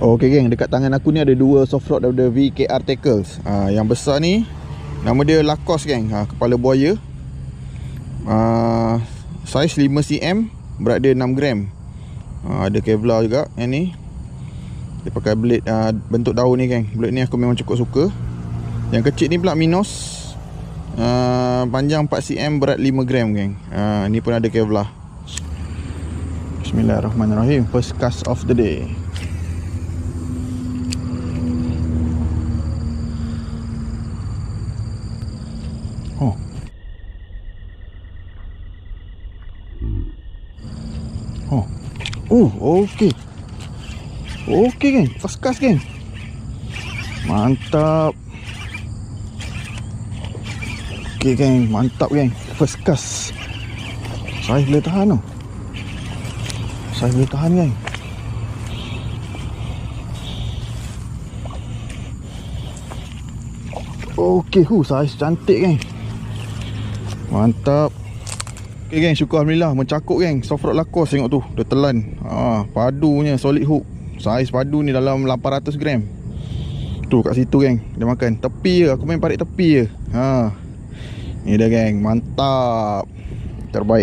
Okay geng, dekat tangan aku ni ada dua soft rod daripada VKR Tackles. Yang besar ni nama dia Lacoste geng, kepala buaya. Saiz 5cm, berat dia 6 gram. Ada Kevlar juga yang ni. Dia pakai blade bentuk daun ni geng. Blade ni aku memang cukup suka. Yang kecil ni pula Minos, panjang 4cm, berat 5 gram geng. Ni pun ada Kevlar. Bismillahirrahmanirrahim. First cast of the day. Okey. Okey geng, first cast geng. Mantap. Okey geng, mantap geng. First cast. Saya boleh tahan tau. Saya boleh tahan geng. Okey, saiz cantik geng. Mantap. Okay geng, syukur Alhamdulillah, mencakup geng. Soft rod Lacoste tengok tu, dah telan. Padunya solid hook. Saiz padu ni dalam 800 gram. Tu kat situ geng, dia makan. Tepi je, aku main parit tepi je. Ni dia geng, mantap. Terbaik geng.